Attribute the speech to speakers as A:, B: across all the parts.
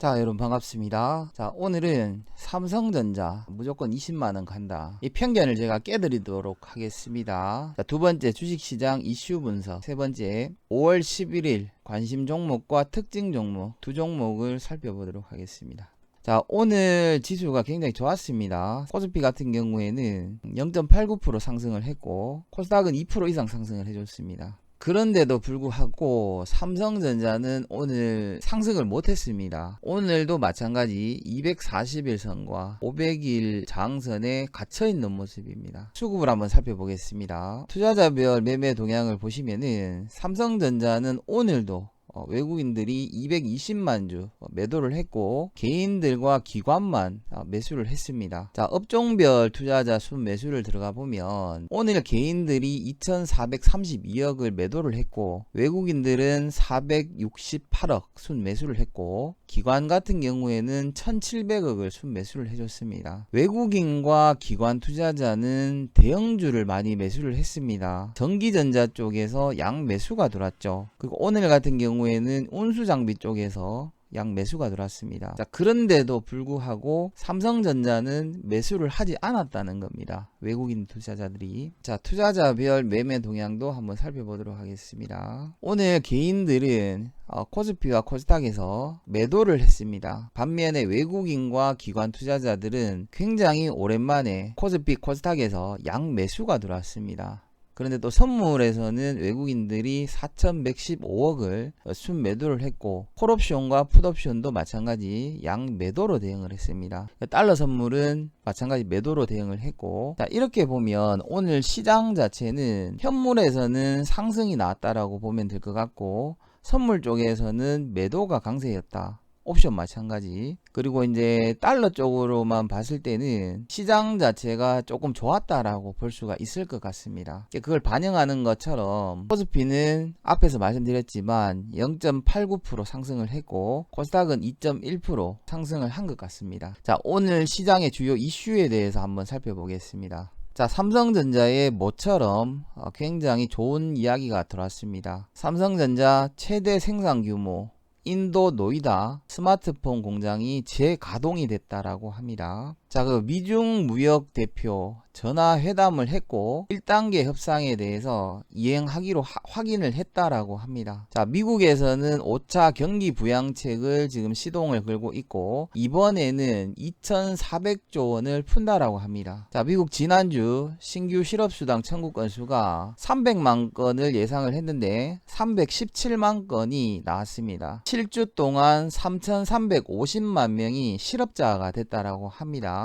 A: 자, 여러분 반갑습니다. 자, 오늘은 삼성전자 무조건 20만원 간다, 이 편견을 제가 깨드리도록 하겠습니다. 자, 두 번째, 주식시장 이슈 분석. 세 번째, 5월 11일 관심 종목과 특징 종목 두 종목을 살펴보도록 하겠습니다. 자, 오늘 지수가 굉장히 좋았습니다. 코스피 같은 경우에는 0.89% 상승을 했고, 코스닥은 2% 이상 상승을 해줬습니다. 그런데도 불구하고 삼성전자는 오늘 상승을 못했습니다. 오늘도 마찬가지 240일선과 500일 저항선에 갇혀있는 모습입니다. 수급을 한번 살펴보겠습니다. 투자자별 매매 동향을 보시면은 삼성전자는 오늘도 외국인들이 220만 주 매도를 했고, 개인들과 기관만 매수를 했습니다. 자, 업종별 투자자 순 매수를 들어가 보면 오늘 개인들이 2432억을 매도를 했고, 외국인들은 468억 순 매수를 했고, 기관 같은 경우에는 1700억을 순 매수를 해줬습니다. 외국인과 기관 투자자는 대형주를 많이 매수를 했습니다. 전기전자 쪽에서 양 매수가 들어왔죠. 그리고 오늘 같은 경우에는 운수장비 쪽에서 양 매수가 들어왔습니다. 자, 그런데도 불구하고 삼성전자는 매수를 하지 않았다는 겁니다. 외국인 투자자들이. 자, 투자자별 매매 동향도 한번 살펴보도록 하겠습니다. 오늘 개인들은 코스피와 코스닥에서 매도를 했습니다. 반면에 외국인과 기관 투자자들은 굉장히 오랜만에 코스피 코스닥에서 양 매수가 들어왔습니다. 그런데 또 선물에서는 외국인들이 4115억을 순 매도를 했고, 콜옵션과 풋옵션도 마찬가지 양 매도로 대응을 했습니다. 달러 선물은 마찬가지 매도로 대응을 했고, 자, 이렇게 보면 오늘 시장 자체는 현물에서는 상승이 나왔다라고 보면 될 것 같고, 선물 쪽에서는 매도가 강세였다. 옵션 마찬가지. 그리고 이제 달러 쪽으로만 봤을 때는 시장 자체가 조금 좋았다라고 볼 수가 있을 것 같습니다. 그걸 반영하는 것처럼 코스피는 앞에서 말씀드렸지만 0.89% 상승을 했고, 코스닥은 2.1% 상승을 한 것 같습니다. 자, 오늘 시장의 주요 이슈에 대해서 한번 살펴보겠습니다. 자, 삼성전자의 모처럼 굉장히 좋은 이야기가 들어왔습니다. 삼성전자 최대 생산 규모 인도 노이다 스마트폰 공장이 재가동이 됐다라고 합니다. 자, 그 미중 무역 대표 전화 회담을 했고 1단계 협상에 대해서 이행하기로 확인을 했다라고 합니다. 자, 미국에서는 5차 경기 부양책을 지금 시동을 걸고 있고, 이번에는 2400조 원을 푼다라고 합니다. 자, 미국 지난주 신규 실업수당 청구 건수가 300만 건을 예상을 했는데 317만 건이 나왔습니다. 7주 동안 3350만 명이 실업자가 됐다라고 합니다.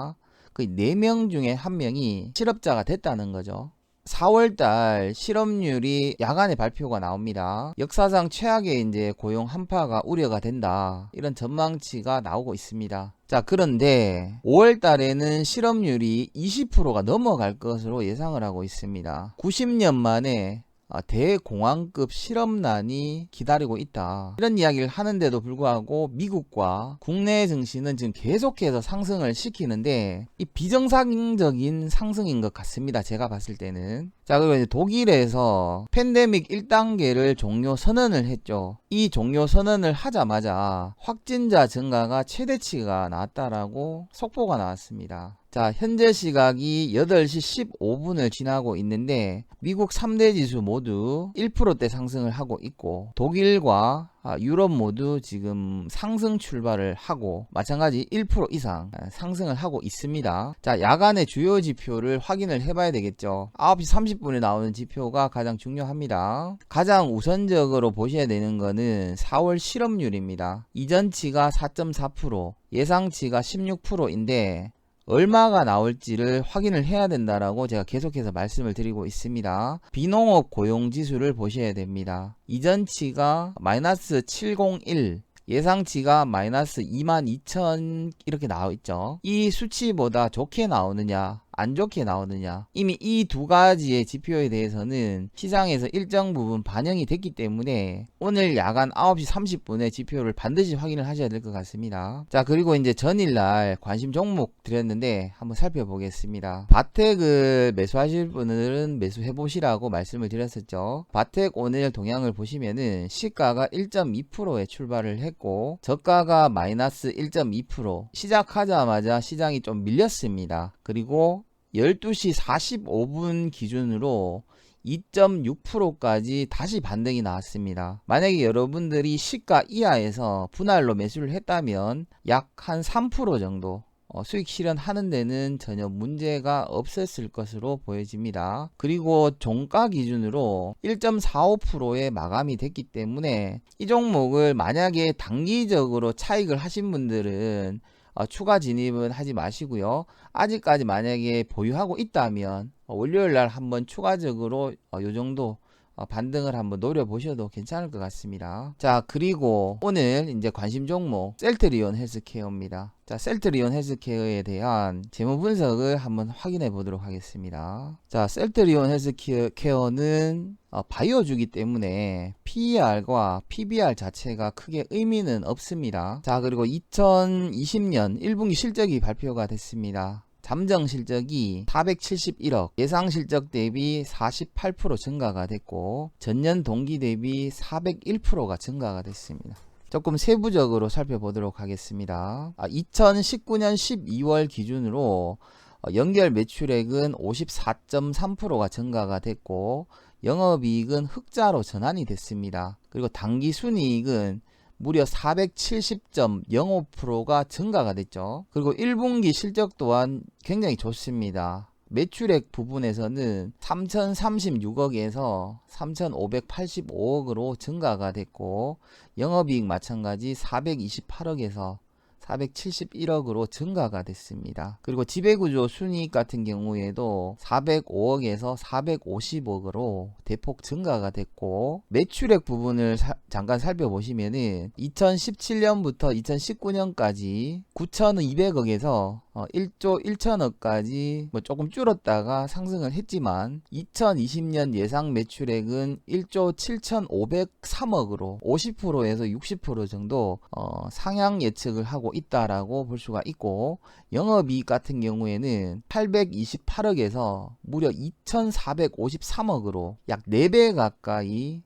A: 그 4명 중에 1명이 실업자가 됐다는 거죠. 4월달 실업률이 야간에 발표가 나옵니다. 역사상 최악의 이제 고용 한파가 우려가 된다, 이런 전망치가 나오고 있습니다. 자, 그런데 5월달에는 실업률이 20%가 넘어갈 것으로 예상을 하고 있습니다. 90년 만에 대공황급 실업난이 기다리고 있다, 이런 이야기를 하는데도 불구하고 미국과 국내 증시는 지금 계속해서 상승을 시키는데 이 비정상적인 상승인 것 같습니다, 제가 봤을 때는. 자, 그리고 이제 독일에서 팬데믹 1단계를 종료 선언을 했죠. 이 종료 선언을 하자마자 확진자 증가가 최대치가 나왔다라고 속보가 나왔습니다. 자, 현재 시각이 8시 15분을 지나고 있는데 미국 3대 지수 모두 1%대 상승을 하고 있고, 독일과 유럽 모두 지금 상승 출발을 하고 마찬가지 1% 이상 상승을 하고 있습니다. 자, 야간의 주요 지표를 확인을 해봐야 되겠죠. 9시 30분에 나오는 지표가 가장 중요합니다. 가장 우선적으로 보셔야 되는 거는 4월 실업률입니다. 이전치가 4.4%, 예상치가 16%인데 얼마가 나올지를 확인을 해야 된다라고 제가 계속해서 말씀을 드리고 있습니다. 비농업 고용지수를 보셔야 됩니다. 이전치가 마이너스 701, 예상치가 마이너스 22,000 이렇게 나와 있죠. 이 수치보다 좋게 나오느냐 안 좋게 나오느냐. 이미 이 두 가지의 지표에 대해서는 시장에서 일정 부분 반영이 됐기 때문에 오늘 야간 9시 30분에 지표를 반드시 확인을 하셔야 될 것 같습니다. 자, 그리고 이제 전일날 관심 종목 드렸는데 한번 살펴보겠습니다. 바텍을 매수하실 분들은 매수해 보시라고 말씀을 드렸었죠. 바텍 오늘 동향을 보시면은 시가가 1.2%에 출발을 했고 저가가 마이너스 1.2%, 시작하자마자 시장이 좀 밀렸습니다. 그리고 12시 45분 기준으로 2.6%까지 다시 반등이 나왔습니다. 만약에 여러분들이 시가 이하에서 분할로 매수를 했다면 약 한 3% 정도 수익 실현하는 데는 전혀 문제가 없었을 것으로 보여집니다. 그리고 종가 기준으로 1.45%에 마감이 됐기 때문에 이 종목을 만약에 단기적으로 차익을 하신 분들은 추가 진입은 하지 마시고요. 아직까지 만약에 보유하고 있다면 월요일날 한번 추가적으로 요 정도 반등을 한번 노려보셔도 괜찮을 것 같습니다. 자, 그리고 오늘 이제 관심 종목 셀트리온 헬스케어입니다. 자, 셀트리온 헬스케어에 대한 재무 분석을 한번 확인해 보도록 하겠습니다. 자, 셀트리온 헬스케어는 바이오주기 때문에 PER과 PBR 자체가 크게 의미는 없습니다. 자, 그리고 2020년 1분기 실적이 발표가 됐습니다. 잠정 실적이 471억, 예상 실적 대비 48% 증가가 됐고 전년 동기 대비 401%가 증가가 됐습니다. 조금 세부적으로 살펴보도록 하겠습니다. 2019년 12월 기준으로 연결 매출액은 54.3%가 증가가 됐고 영업이익은 흑자로 전환이 됐습니다. 그리고 당기순이익은 무려 470.05%가 증가가 됐죠. 그리고 1분기 실적 또한 굉장히 좋습니다. 매출액 부분에서는 3036억에서 3585억으로 증가가 됐고 영업이익 마찬가지 428억에서 471억으로 증가가 됐습니다. 그리고 지배구조 순이익 같은 경우에도 405억에서 450억으로 대폭 증가가 됐고 매출액 부분을 잠깐 살펴보시면은 2017년부터 2019년까지 9,200억에서 1조 1천억까지 조금 줄었다가 상승을 했지만 2020년 예상 매출액은 1조 7,503억으로 50%에서 60% 정도 상향 예측을 하고 있다라고 볼 수가 있고 영업이익 같은 경우에는 828억에서 무려 2,453억으로 약 4배 가까이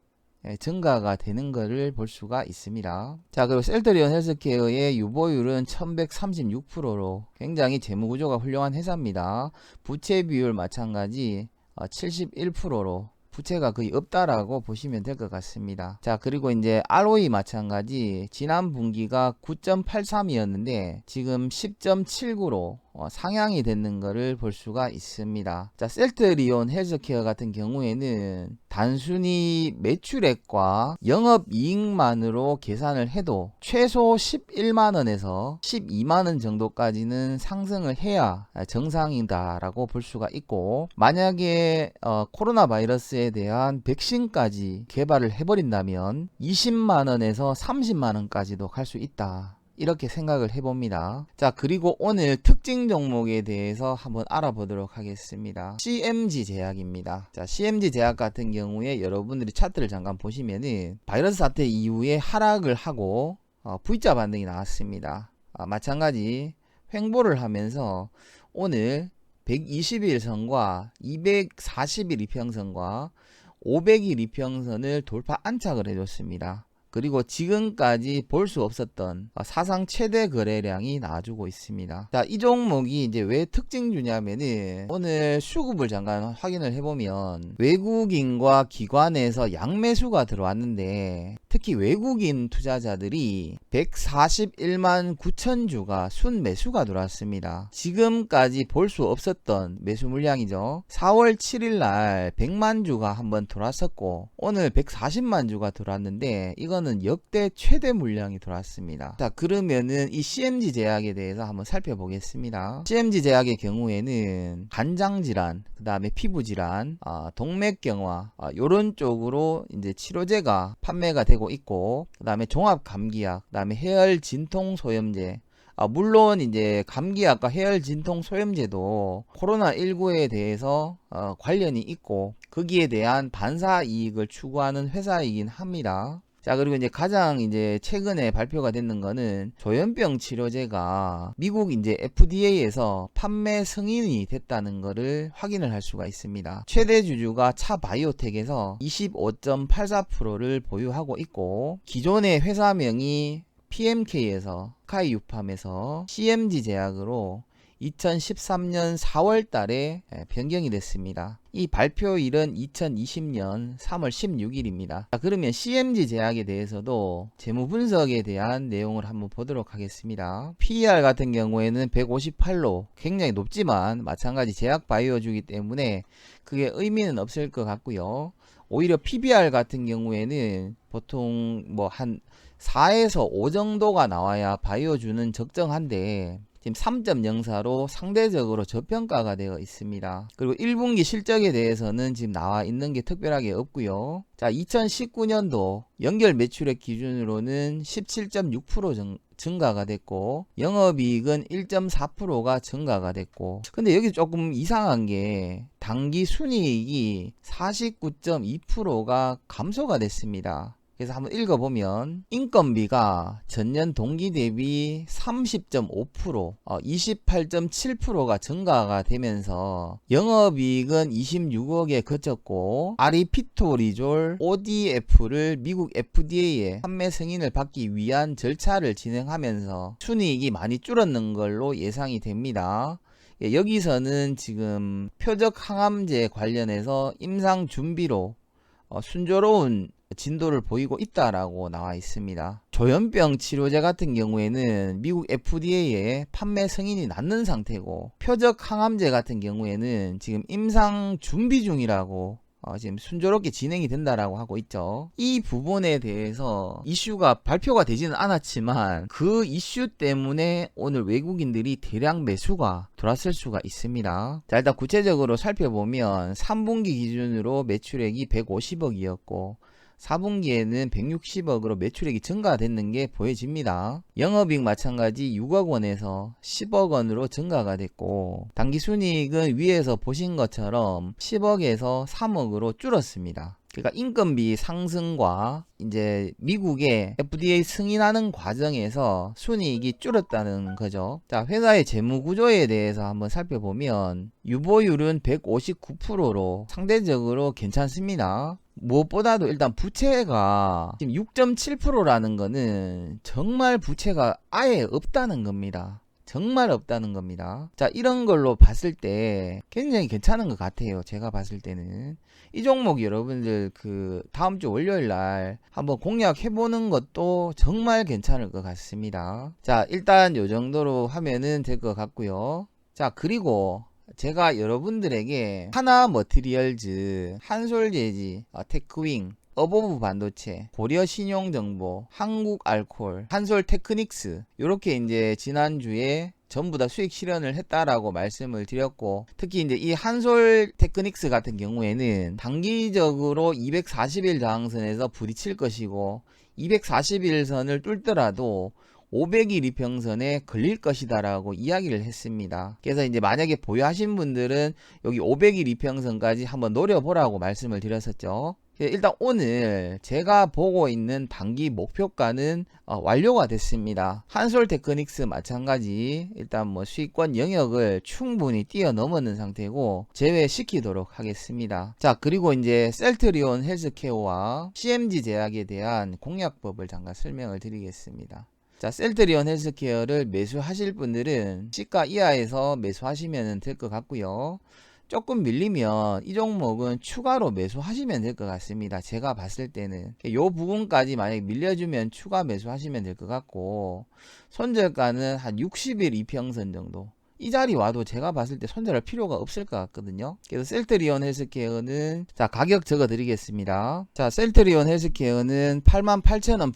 A: 증가가 되는 것을 볼 수가 있습니다. 자, 그리고 셀트리온 헬스케어의 유보율은 1136%로 굉장히 재무구조가 훌륭한 회사입니다. 부채 비율 마찬가지 71%로 부채가 거의 없다라고 보시면 될 것 같습니다. 자, 그리고 이제 ROE 마찬가지 지난 분기가 9.83이었는데 지금 10.79로 상향이 되는 것을 볼 수가 있습니다. 자, 셀트리온 헬스케어 같은 경우에는 단순히 매출액과 영업이익만으로 계산을 해도 최소 11만원에서 12만원 정도까지는 상승을 해야 정상이다라고 볼 수가 있고 만약에 코로나 바이러스에 대한 백신까지 개발을 해버린다면 20만원에서 30만원까지도 갈 수 있다. 이렇게 생각을 해봅니다. 자, 그리고 오늘 특징 종목에 대해서 한번 알아보도록 하겠습니다. CMG 제약입니다. 자, CMG 제약 같은 경우에 여러분들이 차트를 잠깐 보시면은 바이러스 사태 이후에 하락을 하고 V자 반등이 나왔습니다. 마찬가지 횡보를 하면서 오늘 120일 선과 240일 이평선과 500일 이평선을 돌파 안착을 해줬습니다. 그리고 지금까지 볼 수 없었던 사상 최대 거래량이 나와주고 있습니다. 자, 이 종목이 이제 왜 특징주냐면은 오늘 수급을 잠깐 확인을 해보면 외국인과 기관에서 양매수가 들어왔는데 특히 외국인 투자자들이 141만 9천 주가 순매수가 들어왔습니다. 지금까지 볼 수 없었던 매수 물량이죠. 4월 7일 날 100만 주가 한번 들어왔었고 오늘 140만 주가 들어왔는데 이건 역대 최대 물량이 들어왔습니다. 자, 그러면은 이 CMG 제약에 대해서 한번 살펴보겠습니다. CMG 제약의 경우에는 간장질환, 그 다음에 피부질환, 동맥경화, 요런 쪽으로 이제 치료제가 판매가 되고 있고, 그 다음에 종합감기약, 그 다음에 해열 진통소염제, 물론 이제 감기약과 해열 진통 소염제도 코로나19에 대해서 관련이 있고 거기에 대한 반사 이익을 추구하는 회사이긴 합니다. 자, 그리고 이제 가장 이제 최근에 발표가 됐는 거는 조현병 치료제가 미국 이제 FDA에서 판매 승인이 됐다는 거를 확인을 할 수가 있습니다. 최대 주주가 차바이오텍에서 25.84%를 보유하고 있고, 기존의 회사명이 PMK에서 스카이유팜에서 CMG 제약으로 2013년 4월 달에 변경이 됐습니다. 이 발표일은 2020년 3월 16일입니다. 자, 그러면 CMG 제약에 대해서도 재무 분석에 대한 내용을 한번 보도록 하겠습니다. PER 같은 경우에는 158로 굉장히 높지만 마찬가지 제약 바이오주기 때문에 그게 의미는 없을 것 같고요. 오히려 PBR 같은 경우에는 보통 뭐 한 4에서 5 정도가 나와야 바이오주는 적정한데 지금 3.04로 상대적으로 저평가가 되어 있습니다. 그리고 1분기 실적에 대해서는 지금 나와 있는 게 특별하게 없고요. 자, 2019년도 연결 매출액 기준으로는 17.6% 증가가 됐고 영업이익은 1.4%가 증가가 됐고, 근데 여기 조금 이상한 게 당기 순이익이 49.2%가 감소가 됐습니다. 그래서 한번 읽어보면 인건비가 전년 동기 대비 30.5%, 28.7%가 증가가 되면서 영업이익은 26억에 그쳤고 아리피토리졸 ODF를 미국 FDA에 판매 승인을 받기 위한 절차를 진행하면서 순이익이 많이 줄었는 걸로 예상이 됩니다. 여기서는 지금 표적 항암제 관련해서 임상 준비로 순조로운 진도를 보이고 있다라고 나와 있습니다. 조현병 치료제 같은 경우에는 미국 FDA에 판매 승인이 났는 상태고, 표적 항암제 같은 경우에는 지금 임상 준비 중이라고 지금 순조롭게 진행이 된다라고 하고 있죠. 이 부분에 대해서 이슈가 발표가 되지는 않았지만 그 이슈 때문에 오늘 외국인들이 대량 매수가 들어왔을 수가 있습니다. 자, 일단 구체적으로 살펴보면 3분기 기준으로 매출액이 150억이었고 4분기에는 160억으로 매출액이 증가됐는 게 보여집니다. 영업이익 마찬가지 6억 원에서 10억 원으로 증가가 됐고 당기순이익은 위에서 보신 것처럼 10억에서 3억으로 줄었습니다. 그러니까 인건비 상승과 이제 미국의 FDA 승인하는 과정에서 순이익이 줄었다는 거죠. 자, 회사의 재무 구조에 대해서 한번 살펴보면 유보율은 159%로 상대적으로 괜찮습니다. 무엇보다도 일단 부채가 지금 6.7%라는 거는 정말 부채가 아예 없다는 겁니다. 정말 없다는 겁니다. 자, 이런 걸로 봤을 때 굉장히 괜찮은 것 같아요. 제가 봤을 때는 이 종목 여러분들 그 다음 주 월요일 날 한번 공략해 보는 것도 정말 괜찮을 것 같습니다. 자, 일단 요 정도로 하면은 될 것 같고요. 자, 그리고 제가 여러분들에게 하나 머티리얼즈, 한솔재지, 테크윙, 어보브 반도체, 고려 신용정보, 한국 알콜, 한솔 테크닉스, 요렇게 이제 지난주에 전부 다 수익 실현을 했다라고 말씀을 드렸고, 특히 이제 이 한솔 테크닉스 같은 경우에는 단기적으로 240일 저항선에서 부딪힐 것이고 240일 선을 뚫더라도 500일 이평선에 걸릴 것이다 라고 이야기를 했습니다. 그래서 이제 만약에 보유하신 분들은 여기 500일 이평선까지 한번 노려보라고 말씀을 드렸었죠. 일단 오늘 제가 보고 있는 단기 목표가는 완료가 됐습니다. 한솔 테크닉스 마찬가지 일단 뭐 수익권 영역을 충분히 뛰어넘는 상태고 제외시키도록 하겠습니다. 자, 그리고 이제 셀트리온 헬스케어와 CMG 제약에 대한 공략법을 잠깐 설명을 드리겠습니다. 자, 셀트리온 헬스케어를 매수하실 분들은 시가 이하에서 매수하시면 될 것 같고요. 조금 밀리면 이 종목은 추가로 매수하시면 될 것 같습니다. 제가 봤을 때는 요 부분까지 만약에 밀려주면 추가 매수하시면 될 것 같고, 손절가는 한 60일 이평선 정도, 이 자리 와도 제가 봤을 때 손절할 필요가 없을 것 같거든요. 그래서 셀트리온 헬스케어는 자 가격 적어 드리겠습니다. 자 셀트리온 헬스케어는 88,000원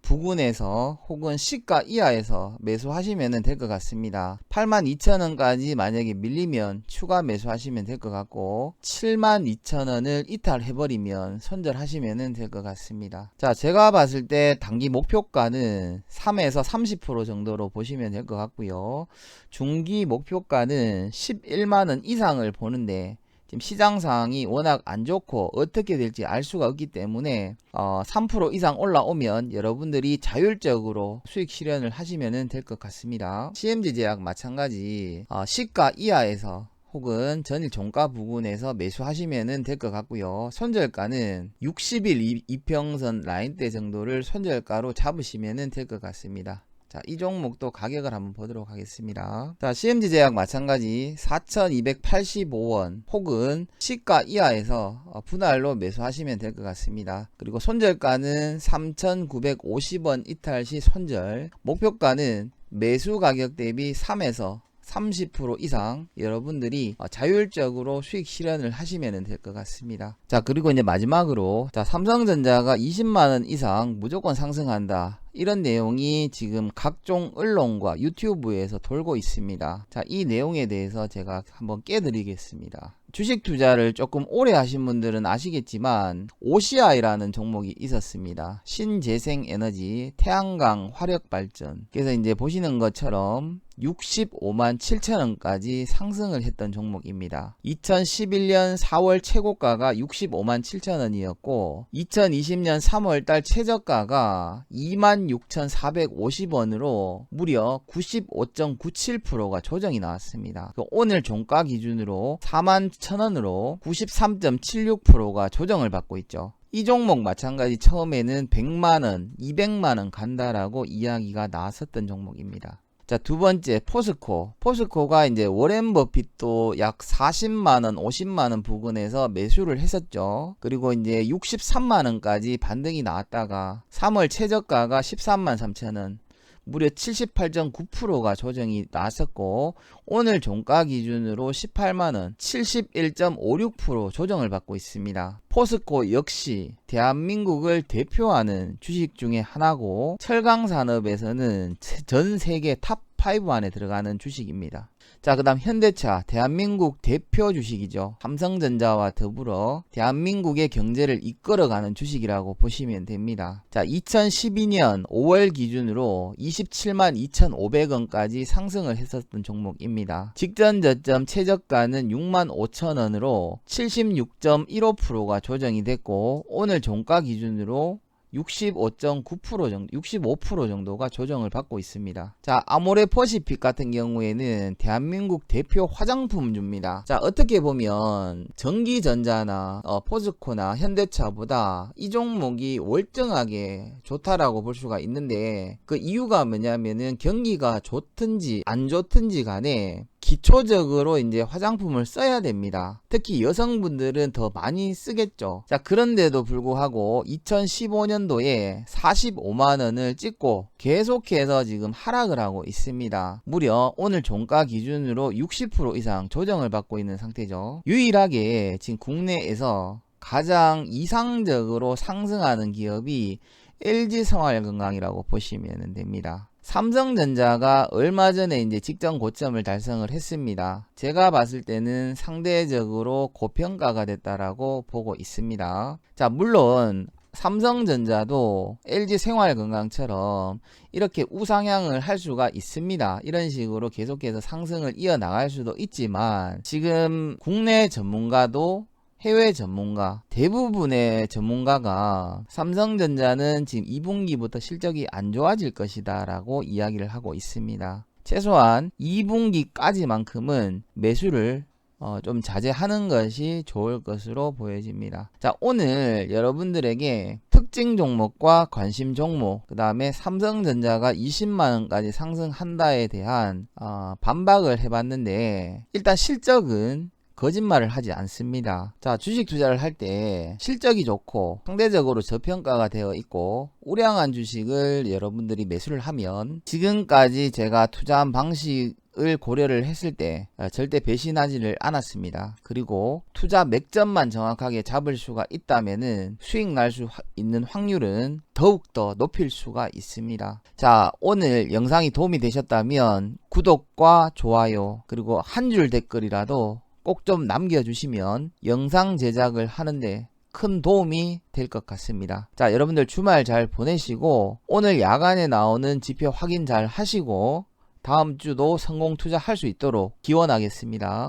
A: 부근에서 혹은 시가 이하에서 매수하시면 될 것 같습니다. 82,000원까지 만약에 밀리면 추가 매수하시면 될 것 같고 72,000원을 이탈해버리면 손절하시면 될 것 같습니다. 자 제가 봤을 때 단기 목표가는 3에서 30% 정도로 보시면 될 것 같고요. 중기 목표가는 11만원 이상을 보는데 지금 시장 상황이 워낙 안 좋고 어떻게 될지 알 수가 없기 때문에 3% 이상 올라오면 여러분들이 자율적으로 수익 실현을 하시면 될 것 같습니다. CMG 제약 마찬가지 시가 이하에서 혹은 전일 종가 부근에서 매수하시면 될 것 같고요. 손절가는 60일 이평선 라인대 정도를 손절가로 잡으시면 될 것 같습니다. 자, 이 종목도 가격을 한번 보도록 하겠습니다. 자, CMG 제약 마찬가지 4,285원 혹은 시가 이하에서 분할로 매수하시면 될 것 같습니다. 그리고 손절가는 3,950원 이탈 시 손절, 목표가는 매수 가격 대비 3에서 30% 이상 여러분들이 자율적으로 수익 실현을 하시면 될 것 같습니다. 자, 그리고 이제 마지막으로 자, 삼성전자가 20만원 이상 무조건 상승한다. 이런 내용이 지금 각종 언론과 유튜브에서 돌고 있습니다. 자, 이 내용에 대해서 제가 한번 깨드리겠습니다. 주식 투자를 조금 오래 하신 분들은 아시겠지만 OCI라는 종목이 있었습니다. 신재생에너지, 태양광, 화력발전. 그래서 이제 보시는 것처럼 65만 7천원까지 상승을 했던 종목입니다. 2011년 4월 최고가가 65만 7천원이었고 2020년 3월달 최저가가 26,450원으로 무려 95.97%가 조정이 나왔습니다. 오늘 종가 기준으로 4만 1,000원으로 93.76%가 조정을 받고 있죠. 이 종목 마찬가지 처음에는 100만원, 200만원 간다라고 이야기가 나왔었던 종목입니다. 자, 두 번째 포스코. 포스코가 이제 워렌 버핏도 약 40만원, 50만원 부근에서 매수를 했었죠. 그리고 이제 63만원까지 반등이 나왔다가 3월 최저가가 13만 3천원. 무려 78.9%가 조정이 나왔었고 오늘 종가 기준으로 18만원 71.56% 조정을 받고 있습니다. 포스코 역시 대한민국을 대표하는 주식 중에 하나고 철강 산업에서는 전 세계 탑 5 안에 들어가는 주식입니다. 자, 그 다음 현대차, 대한민국 대표 주식이죠. 삼성전자와 더불어 대한민국의 경제를 이끌어가는 주식이라고 보시면 됩니다. 자, 2012년 5월 기준으로 27만 2,500원까지 상승을 했었던 종목입니다. 직전 저점 최저가는 6만 5천원으로 76.15%가 조정이 됐고 오늘 종가 기준으로 65.9% 정도, 65% 정도가 조정을 받고 있습니다. 자, 아모레 퍼시픽 같은 경우에는 대한민국 대표 화장품주입니다. 자, 어떻게 보면 전기전자나 포스코나 현대차보다 이 종목이 월등하게 좋다라고 볼 수가 있는데 그 이유가 뭐냐면은 경기가 좋든지 안 좋든지 간에 기초적으로 이제 화장품을 써야 됩니다. 특히 여성분들은 더 많이 쓰겠죠. 자, 그런데도 불구하고 2015년도에 45만원을 찍고 계속해서 지금 하락을 하고 있습니다. 무려 오늘 종가 기준으로 60% 이상 조정을 받고 있는 상태죠. 유일하게 지금 국내에서 가장 이상적으로 상승하는 기업이 LG생활건강이라고 보시면 됩니다. 삼성전자가 얼마 전에 이제 직전 고점을 달성을 했습니다. 제가 봤을 때는 상대적으로 고평가가 됐다라고 보고 있습니다. 자, 물론 삼성전자도 LG생활건강처럼 이렇게 우상향을 할 수가 있습니다. 이런 식으로 계속해서 상승을 이어나갈 수도 있지만 지금 국내 전문가도 해외 전문가, 대부분의 전문가가 삼성전자는 지금 2분기부터 실적이 안 좋아질 것이다 라고 이야기를 하고 있습니다. 최소한 2분기까지만큼은 매수를 좀 자제하는 것이 좋을 것으로 보여집니다. 자, 오늘 여러분들에게 특징 종목과 관심 종목, 그 다음에 삼성전자가 20만원까지 상승한다에 대한 반박을 해봤는데 일단 실적은 거짓말을 하지 않습니다. 자, 주식 투자를 할 때 실적이 좋고 상대적으로 저평가가 되어 있고 우량한 주식을 여러분들이 매수를 하면 지금까지 제가 투자한 방식의 수익을 고려를 했을 때 절대 배신하지를 않았습니다. 그리고 투자 맥점만 정확하게 잡을 수가 있다면은 수익 날 수 있는 확률은 더욱더 높일 수가 있습니다. 자, 오늘 영상이 도움이 되셨다면 구독과 좋아요 그리고 한 줄 댓글이라도 꼭 좀 남겨주시면 영상 제작을 하는데 큰 도움이 될 것 같습니다. 자, 여러분들 주말 잘 보내시고 오늘 야간에 나오는 지표 확인 잘 하시고 다음 주도 성공 투자할 수 있도록 기원하겠습니다.